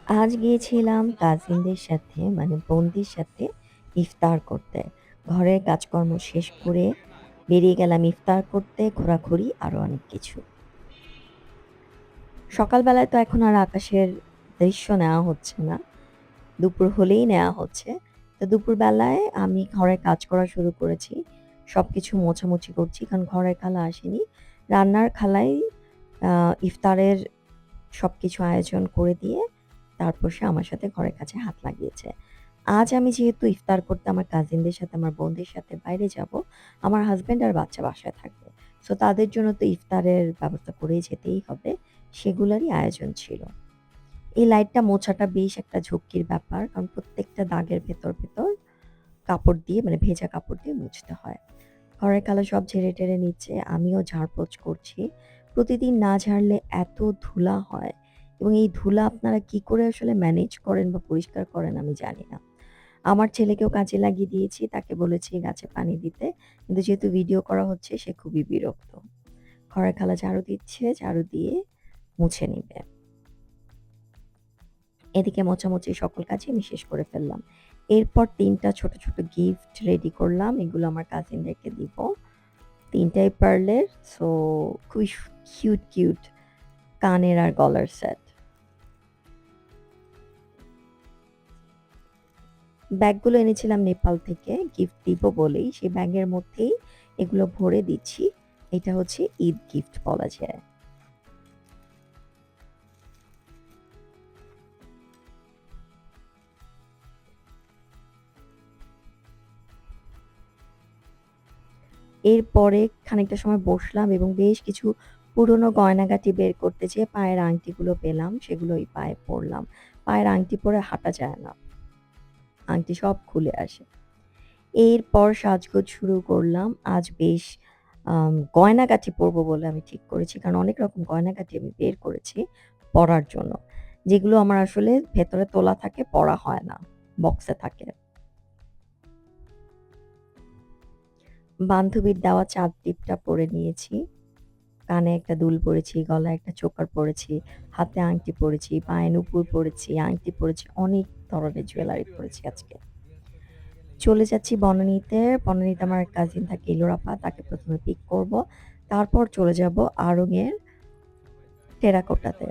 আজ গিয়েছিলাম কাজিনদের সাথে মানে বোনদের সাথে ইফতার করতে। ঘরের কাজকর্ম শেষ করে বেরিয়ে গেলাম ইফতার করতে, ঘোরাঘুরি আরো অনেক কিছু। সকালবেলায় তো এখন আর আকাশের দৃশ্য নেওয়া হচ্ছে না। দুপুর হলেই নেওয়া হচ্ছে। তো দুপুরবেলায় আমি ঘরের কাজ করা শুরু করেছি। সবকিছু মোছামুছি করছি কারণ ঘরের খালা আসেনি। রান্নার খালাই ইফতারের সবকিছু আয়োজন করে দিয়ে তারপর সে আমার সাথে ঘরের কাছে হাত লাগিয়েছে। আজ আমি যেহেতু ইফতার করতে আমার কাজিনদের সাথে, আমার বোনদের সাথে বাইরে যাব, আমার হাসব্যান্ড আর বাচ্চা বাসায় থাকবে। সো তাদের জন্য তো ইফতারের ব্যবস্থা করেই যেতেই হবে। সেগুলারই আয়োজন ছিল। এই লাইটটা মোছাটা বেশ একটা ঝক্কির ব্যাপার। কারণ প্রত্যেকটা দাগের ভেতর কাপড় দিয়ে মানে ভেজা কাপড় দিয়ে মুছতে হয়। ঘরের কালো সব ঝেড়ে-টেড়ে নিচ্ছে। আমিও ঝাড়পোছ করছি। প্রতিদিন না ঝাড়লে এত ধুলা হয় এবং এই ধুলা আপনারা কি করে আসলে ম্যানেজ করেন বা পরিষ্কার করেন আমি জানি না। আমার ছেলেকেও কাজে লাগিয়ে দিয়েছি। তাকে বলেছি গাছে পানি দিতে। কিন্তু যেহেতু ভিডিও করা হচ্ছে সে খুবই বিরক্ত। ঘরের খালা ঝাড়ু দিচ্ছে, ঝাড়ু দিয়ে মুছে নিবে। এদিকে মোছামুছি সকল কাজই আমি শেষ করে ফেললাম। এরপর ৩ টা ছোট, ছোট গিফট রেডি করলাম। এগুলো আমার কাজিনদেরকে দিব। ৩ টাই পার্লের। সো খুবই কিউট কানের আর গলার সেট। ব্যাগগুলো এনেছিলাম নেপাল থেকে গিফট দিব বলেই। সেই ব্যাগের মধ্যেই এগুলো ভরে দিচ্ছি। এটা হচ্ছে ঈদ গিফট বলা যায়। এরপরে খানিকটা সময় বসলাম এবং বেশ কিছু পুরনো গয়নাগাটি বের করতে যেয়ে পায়ের আংটিগুলো পেলাম, সেগুলো ওই পায়ে পরলাম। পায়ের আংটি পরে হাঁটা যায় না। আংটি সব খুলে আসে। এরপর সাজগোজ শুরু করলাম। আজ বেশ গয়নাগাটি পরবো বলে আমি ঠিক করেছি। কারণ অনেক রকম গয়নাগাটি আমি বের করেছি পরার জন্য। যেগুলো আমার আসলে ভেতরে তোলা থাকে, পরা হয় না। বক্সে থাকে। বান্ধবীর দেওয়া চাঁদ টিপটা পরে নিয়েছি। কানে একটা দুল পরেছি, গলায় একটা চোকার পরেছি, হাতে আংটি পরেছি, পায়ে নূপুর পরেছি, আংটি পরেছি, অনেক ধরনের জুয়েলারি পরেছি আজকে। চলে যাচ্ছি বনানীতে। বনানীতে আমার কাজিন থাকে ইলোর আপা, তাকে ১ম এ পিক করব। তারপর চলে যাব আড়ং-এর টেরাকোটাতে।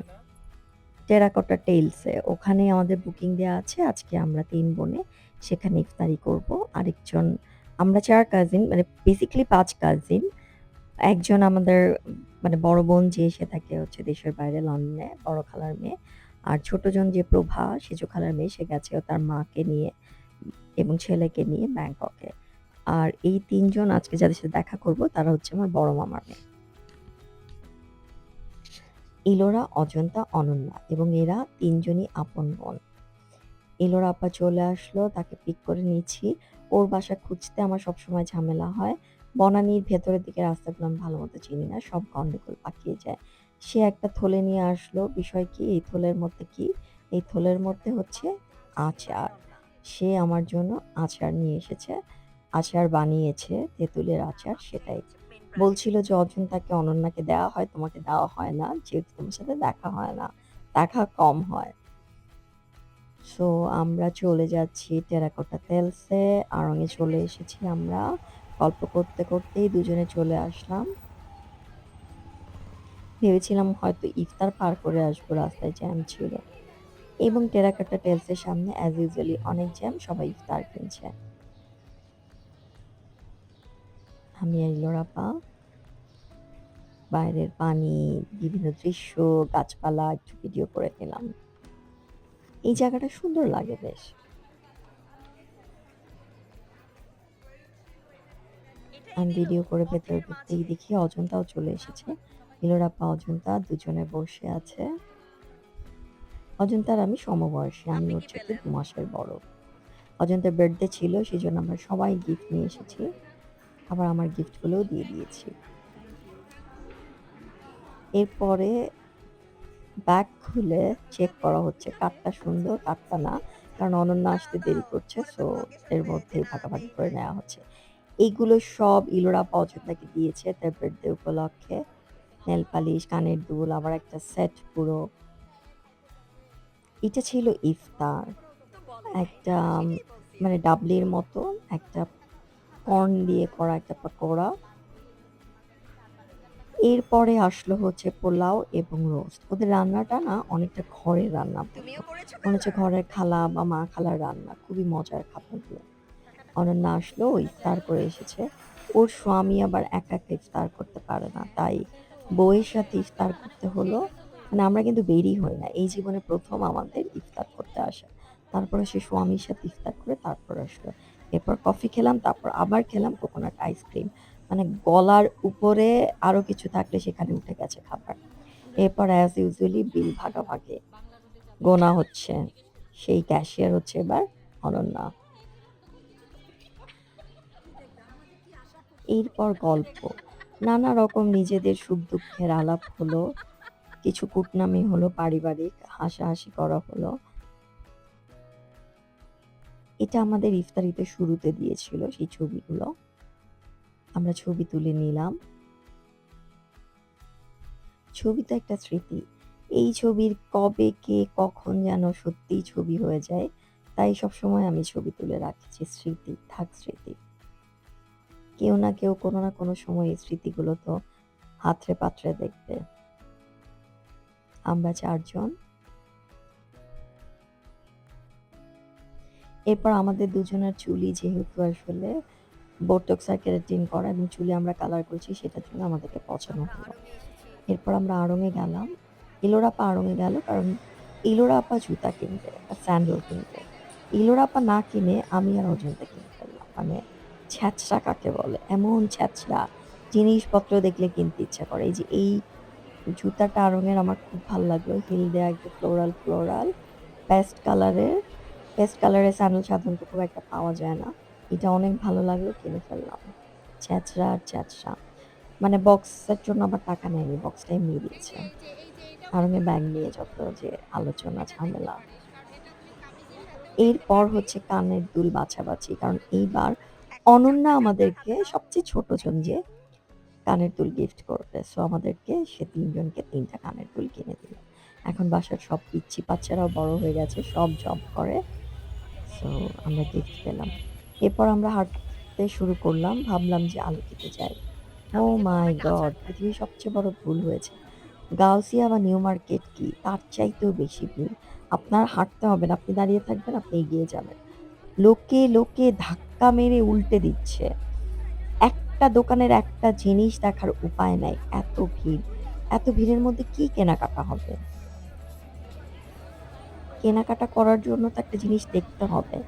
টেরাকোটা টেইলসে। ওখানে আমাদের বুকিং দেয়া আছে। আজকে আমরা ৩ বোনে সেখানে ইফতারি করব। আরেকজন আমরা ৪ কাজিন মানে বেসিক্যালি ৫ কাজিন। একজন আমাদের মানে বড় বোন যে সে থাকে হচ্ছে দেশের বাইরে লন্ডনে, বড় খালার মেয়ে। আর ছোট জন যে প্রভা, সেজ খালার মেয়ে সে গেছে তার মাকে নিয়ে এবং ছেলেকে নিয়ে ব্যাংককে। আর এই ৩ জন আজকে যাদের সাথে দেখা করব তারা হচ্ছে আমার বড় মামার মেয়ে। ইলোরা, অজন্তা, অনন্যা এবং এরা ৩ জনই আপন বোন। ইলোরা আপা চলে আসলো, তাকে পিক করে নিচ্ছি। ওর বাসা খুঁজতে আমার সবসময় ঝামেলা হয়। বনানীর ভেতরের দিকে রাস্তাগুলো আমি ভালোমতো চিনি না। সব গন্ডগোল পাকিয়ে যায়। সে একটা থলে নিয়ে আসলো। বিষয় কি? এই থলের মধ্যে কি? এই থলের মধ্যে হচ্ছে আচার। সে আমার জন্য আচার নিয়ে এসেছে। আচার বানিয়েছে, তেঁতুলের আচার সেটাই। বলছিল যে অজন্তাকে, অনন্যাকে দেওয়া হয়, তোমাকে দেওয়া হয় না। যেহেতু তোমার সাথে দেখা হয় না। দেখা কম হয়। সো আমরা চলে যাচ্ছি টেরাকোটা টেলসে। আড়ং-এ চলে এসেছি আমরা। গল্প করতে করতেই দুজনে চলে আসলাম। ভেবেছিলাম হয়তো ইফতার পার করে আসবো, রাস্তায় জ্যাম ছিল। এবং টেরাকোটা টেলসের সামনে অ্যাজ ইউজুয়ালি অনেক জ্যাম, সবাই ইফতার কিনছে। আমি আর ইলোর আপা বাইরের পানি, বিভিন্ন দৃশ্য, গাছপালা একটু ভিডিও করে নিলাম। এই জায়গাটা সুন্দর লাগে বেশ। আমি ভিডিও করে ভেতরে ঢুকতেই দেখি অজন্তাও চলে এসেছে। ইলোর আপা, অজন্তা দুজনে বসে আছে। অজন্তা আর আমি সমবয়সী। আমি ওর চাইতে ২ মাসের বড়। অজন্তার বার্থডে ছিল, সেজন্য আমরা সবাই গিফট নিয়ে এসেছি। আবার আমার গিফটগুলোও দিয়ে দিয়েছি। এরপরে ব্যাগ খুলে চেক করা হচ্ছে কারটা সুন্দর, কারটা না। কারণ অনন্যা আসতে দেরি করছে। সো এর মধ্যেই ভাগাভাগি করে নেওয়া হচ্ছে। এইগুলো সব ইলোর আপা অজন্তাকে দিয়েছে তার বার্থডে উপলক্ষে। নেল পালিশ, কানের দুল, আবার একটা সেট পুরো। এটা ছিল ইফতার। একটা মানে ডাবলির মতো একটা কর্ন দিয়ে করা একটা পাকোড়া। এরপরে আসলো হচ্ছে পোলাও এবং রোস্ট। ওদের রান্নাটা না অনেকটা ঘরের রান্না বলবো। মনে হচ্ছে ঘরের খালা বা মা খালার রান্না। খুবই মজার খাবারগুলো। অনন্যা আসলো, ও ইফতার করে এসেছে। ওর স্বামী আবার একা একা ইফতার করতে পারে না। তাই বউয়ের সাথে ইফতার করতে হলো। মানে আমরা কিন্তু বেরই হই না। এই জীবনে ১ম আমাদের ইফতার করতে আসা। তারপরে সে স্বামীর সাথে ইফতার করে তারপর আসলো। এরপর কফি খেলাম, তারপর আবার খেলাম কোকোনাট আইসক্রিম। মানে গলার উপরে আরো কিছু থাকলে সেখানে উঠে গেছে খাবার। এরপর অ্যাজ ইউজুয়ালি বিল ভাগাভাগি। গোনা হচ্ছে। সেই ক্যাশিয়ার হচ্ছে এবার অনন্যা। এরপর গল্প। নানা রকম নিজেদের সুখ-দুঃখের আলাপ হলো। কিছু কুটনামি হলো পারিবারিক, হাসাহাসি করা হলো। এটা আমাদের ইফতারিতে শুরুতে দিয়েছিল সেই ছবিগুলো। আমরা ছবি তুলে নিলাম। ছবি তো একটা স্মৃতি। এই ছবির কবে কে কখন যেন সত্যিই ছবি হয়ে যায়। তাই সবসময় আমি ছবি তুলে রাখি যে স্মৃতি থাক স্মৃতি। কেউ না কেউ কোনো না কোনো সময় এই স্মৃতিগুলো তো হাতড়ে পাতড়ে দেখবে। আমরা ৪ জন। এরপর আমাদের দুজনের চুলই যেহেতু আসলে বোটক্স আর কেরাটিন করা এবং চুলে আমরা কালার করেছি সেটার জন্য আমাদেরকে পছানো হলো। এরপর আমরা আড়ং-এ গেলাম। ইলোরা আপা আড়ং-এ গেল কারণ ইলোরা আপা জুতা কিনবে, স্যান্ডেল কিনবে। ইলোরা আপা না কিনে আমি আর অজন্তা কিনে ফেললাম। মানে ছ্যাঁচড়া কাকে বলে? এমন ছ্যাঁচড়া জিনিসপত্র দেখলে কিনতে ইচ্ছা করে। এই যে এই জুতাটা আড়ং-এর আমার খুব ভাল লাগলো। হিল দেয়া একটু ফ্লোরাল, ফ্লোরাল পেস্ট কালারের। পেস্ট কালারের স্যান্ডেল সাধারণত খুব একটা পাওয়া যায় না। এটা অনেক ভালো লাগলো, কিনে ফেললাম। ছ্যাঁচড়া আর ছ্যাঁচড়া। মানে বক্সের জন্য আবার টাকা নেয়নি, বক্সটা এমনি দিয়েছে। আড়ং-এ ব্যাগ নিয়ে যত যে আলোচনা ঝামেলা। এরপর হচ্ছে কানের দুল বাছাবাছি। কারণ এইবার অনন্যা আমাদেরকে সবচেয়ে ছোট জন যে কানের দুল গিফট করবে। সো আমাদেরকে সে ৩ জনকে ৩ টা কানের দুল কিনে দিল। এখন বাসার সব পিচ্চি বাচ্চারাও বড় হয়ে গেছে, সব জব করে। সো আমরা গিফট পেলাম। এরপর আমরা হাঁটতে শুরু করলাম। ভাবলাম যে আলোকিতে যাই। ওহ মাই গড! পৃথিবীর সবচেয়ে বড় ভুল হয়েছে। গাউসিয়া বা নিউ মার্কেট কি? তার চাইতেও বেশি ভিড়। আপনার হাঁটতে হবে না। আপনি দাঁড়িয়ে থাকবেন, আপনি এগিয়ে যাবেন। লোকে, লোকে ধাক্কা মেরে উল্টে দিচ্ছে। একটা দোকানের একটা জিনিস দেখার উপায় নাই। এত ভিড়। এত ভিড়ের মধ্যে কি কেনাকাটা হবে? কেনাকাটা করার জন্য তো একটা জিনিস দেখতে হবে।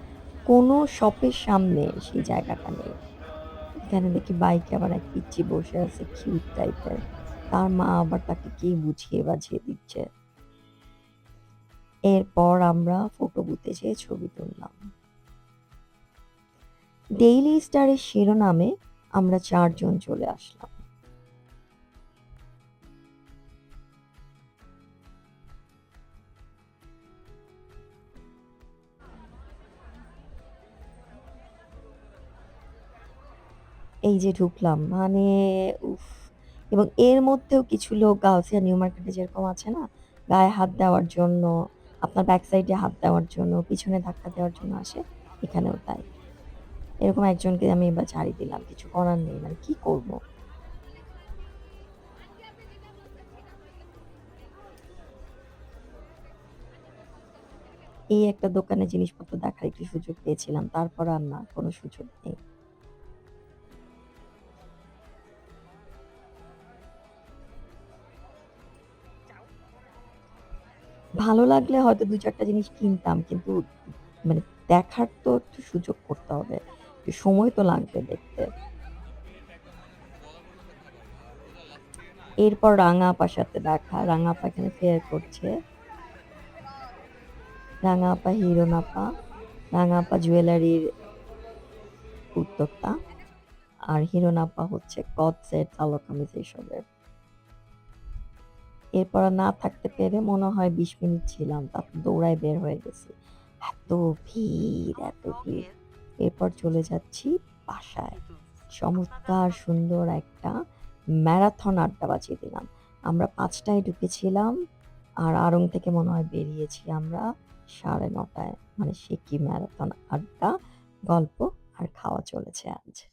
কোনো শপের সামনে সেই জায়গাটা নেই। এখানে দেখি বাইকে আবার এক পিচ্চি বসে আছে কিউট টাইপের। তার মা আবার তাকে কি বুঝিয়ে বাঝিয়ে দিচ্ছে। এরপর আমরা ফটো বুথে যেয়ে ছবি তুললাম। ডেইলি স্টারের শিরোনামে আমরা ৪ জন চলে আসলাম। এই যে ঢুকলাম মানে উফ! এবং এর মধ্যেও কিছু লোক গাউসিয়া নিউ মার্কেটে যেরকম আছে না? গায়ে হাত দেওয়ার জন্য, আপনার ব্যাক সাইডে হাত দেওয়ার জন্য, পিছনে ধাক্কা দেওয়ার জন্য আসে, এখানেও তাই। এরকম একজনকে আমি এবার ঝাড়ি দিলাম। কিছু করার নেই। মানে কি করব? এই একটা দোকানে জিনিসপত্র দেখার একটু সুযোগ পেয়েছিলাম। তারপর আর না, কোনো সুযোগ নেই। ভালো লাগলে হয়তো ২-৪ টা জিনিস কিনতাম। কিন্তু মানে দেখার তো একটু সুযোগ করতে হবে। একটু সময় তো লাগবে দেখতে। এরপর রাঙা আপার সাথে দেখা। রাঙা আপা এখানে ফেয়ার করছে। রাঙা আপা হিরোন আপা। রাঙা আপা জুয়েলারির উদ্যোক্তা। আর হিরোন আপা হচ্ছে কট সেট, সালোয়ার কামিজ এসবের। এরপর আর না থাকতে পেরে মনে হয় ২০ মিনিট ছিলাম। তারপর দৌড়ায় বের হয়ে গেছি। এত ভিড়, এত ভিড়। এরপর চলে যাচ্ছি বাসায়। চমৎকার সুন্দর একটা ম্যারাথন আড্ডা বাজিয়ে দিলাম। আমরা ৫ টায় ঢুকেছিলাম। আর আড়ং থেকে মনে হয় বেরিয়েছি আমরা ৯:৩০ টায়। মানে সে কি ম্যারাথন আড্ডা, গল্প আর খাওয়া চলেছে আজ।